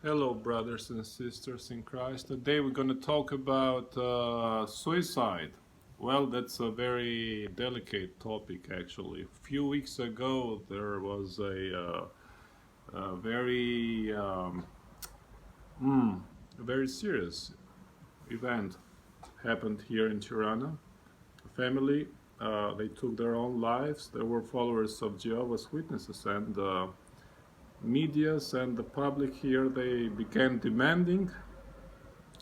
Hello, brothers and sisters in Christ. Today we're going to talk about suicide. Well, that's a very delicate topic, actually. A few weeks ago, there was a mm, very serious event happened here in Tirana. A family, they took their own lives. They were followers of Jehovah's Witnesses, and medias and the public here, they began demanding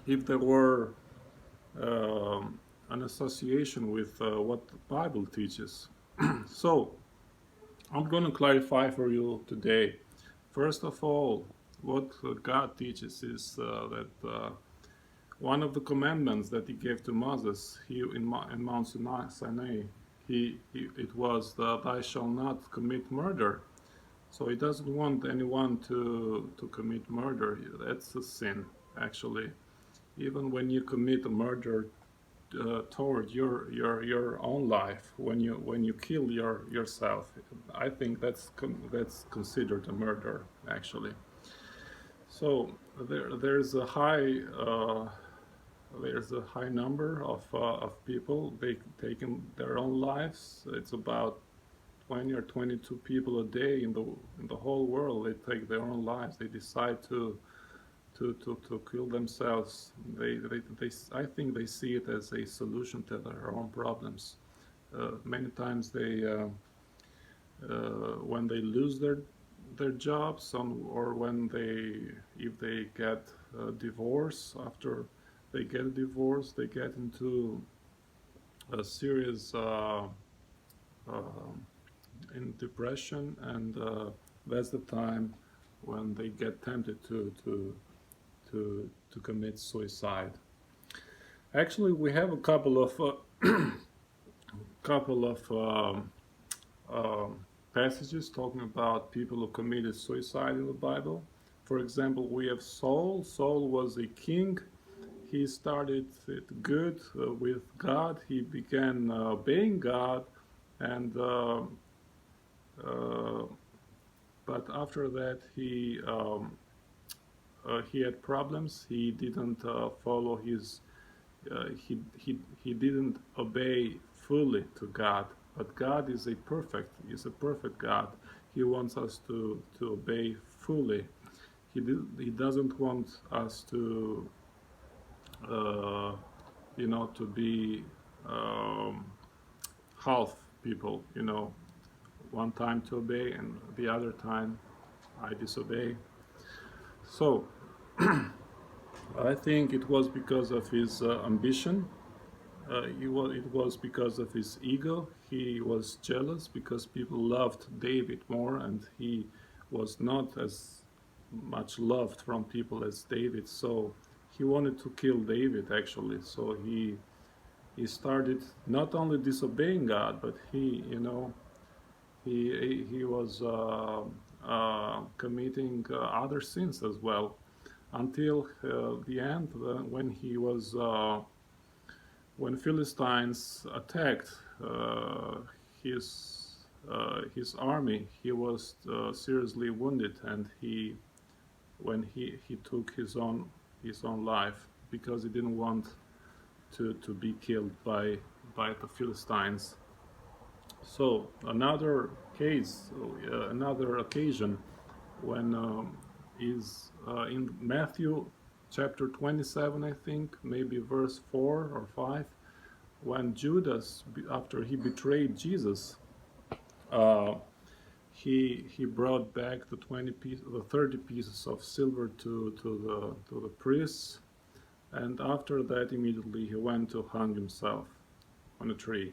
if there were an association with what the Bible teaches. So, I'm going to clarify for you today. First of all, what God teaches is that one of the commandments that He gave to Moses in Mount Sinai, it was that I shall not commit murder. So He doesn't want anyone to commit murder. That's a sin, actually. Even when you commit a murder toward your own life, when you kill yourself, I think that's considered a murder, actually. So there's a high number of people taking their own lives. It's about 20 or 22 people a day in the whole world. They take their own lives. They decide to kill themselves. I think they see it as a solution to their own problems. Many times when they lose their jobs or when if they get a divorce, after they get a divorce, they get into a serious in depression, and that's the time when they get tempted to commit suicide. Actually, we have a couple of passages talking about people who committed suicide in the Bible. For example, we have Saul. Saul was a king. He started it good with God. He began obeying God, and but after that he had problems. He didn't follow his he didn't obey fully to God. But God is a perfect God. He wants us to obey fully. He doesn't want us to uh, to be um, half people. One time to obey and the other time I disobey. So I think it was because of his ambition. It was because of his ego. He was jealous because people loved David more, and he was not as much loved from people as David. So he wanted to kill David, actually. So he started not only disobeying God, but he was committing other sins as well, until the end, when Philistines attacked his his army. He was seriously wounded, and he took his own life because he didn't want to be killed by the Philistines. So another occasion, when is in Matthew chapter 27, I think, maybe verse 4 or 5, when Judas, after he betrayed Jesus, uh, he brought back the 30 pieces of silver to the priests, and after that immediately he went to hang himself on a tree.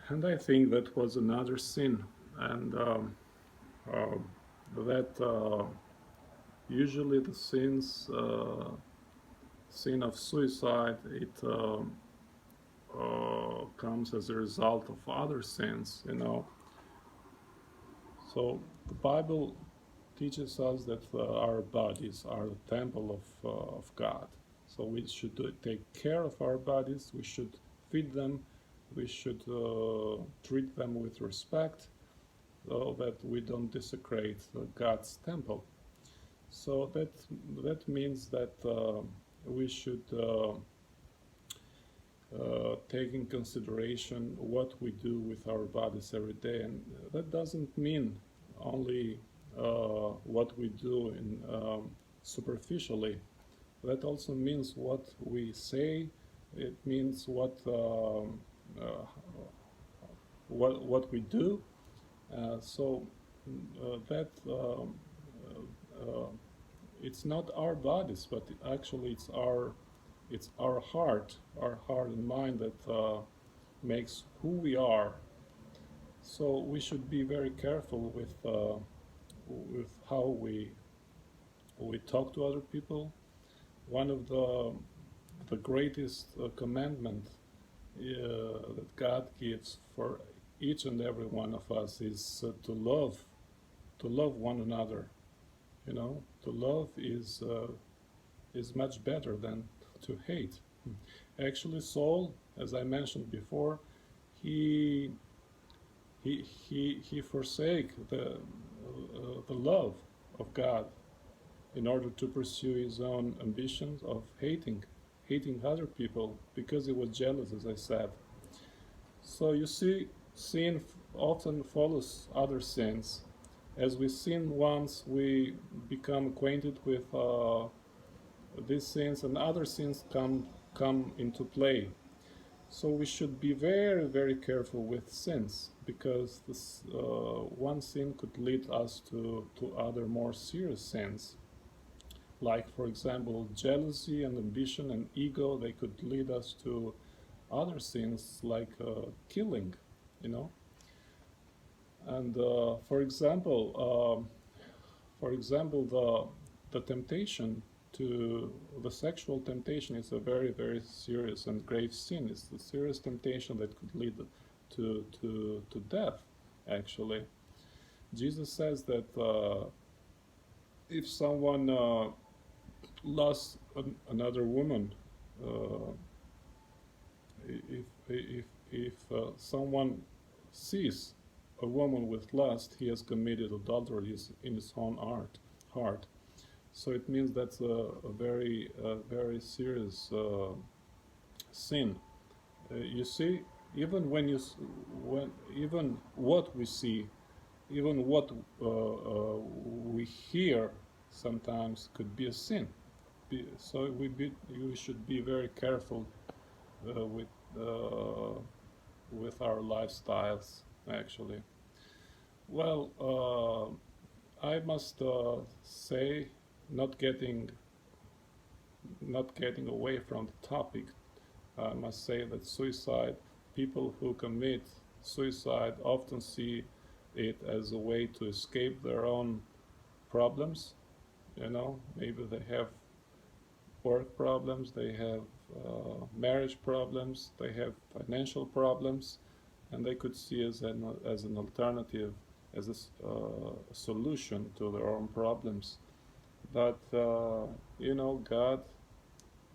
And I think that was another sin, and uh, that usually the sin of suicide, it comes as a result of other sins. So the Bible teaches us that our bodies are the temple of God. So we should take care of our bodies. We should feed them. We should treat them with respect, so that we don't desecrate God's temple. So that means that we should take in consideration what we do with our bodies every day, and that doesn't mean only what we do in superficially. That also means what we say. It means what we do. So that it's not our bodies, but actually it's our heart and mind that makes who we are. So we should be very careful with how we talk to other people. One of the greatest commandment that God gives for each and every one of us is to love one another. You know, to love is much better than to hate. Actually, Saul, as I mentioned before, he forsake the love of God in order to pursue his own ambitions of hating other people because he was jealous, as I said. So you see, sin often follows other sins. As we sin once, we become acquainted with these sins, and other sins come into play. So we should be very, very careful with sins, because this one sin could lead us to other more serious sins. Like, for example, jealousy and ambition and ego, they could lead us to other sins like killing, you know. And for example, the temptation to the sexual temptation is a very, very serious and grave sin. It's a serious temptation that could lead to death, actually. Jesus says that if someone lusts another woman, if someone sees a woman with lust, he has committed adultery in his own heart. So it means that's a very serious sin. You see, even even what we see, even what we hear, sometimes could be a sin. So we should be very careful with our lifestyles, actually. Well, I must say, not getting away from the topic, I must say that people who commit suicide often see it as a way to escape their own problems. You know, maybe they have work problems, they have marriage problems, they have financial problems, and they could see as an alternative, as a solution to their own problems. But you know, God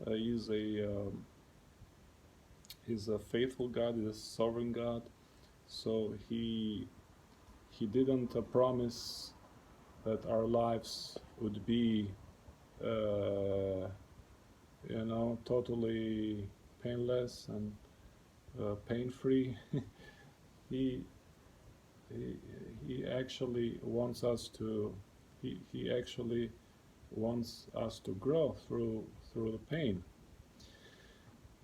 is a faithful God, is a sovereign God. So He didn't promise that our lives would be you know, totally painless and pain-free. he actually wants us to he actually wants us to grow through the pain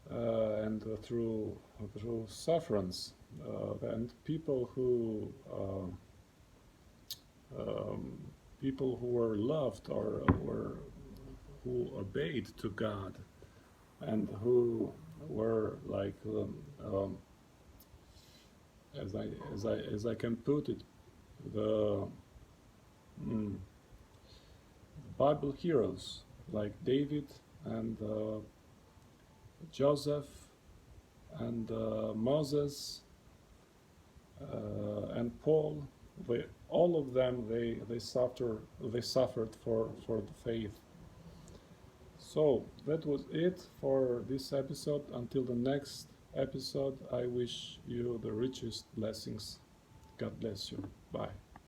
and through sufferance, and people who were loved or who obeyed to God, and who were like as I can put it, the Bible heroes like David and Joseph and Moses and Paul. All of them they suffered for the faith. So that was it for this episode. Until the next episode, I wish you the richest blessings. God bless you. Bye.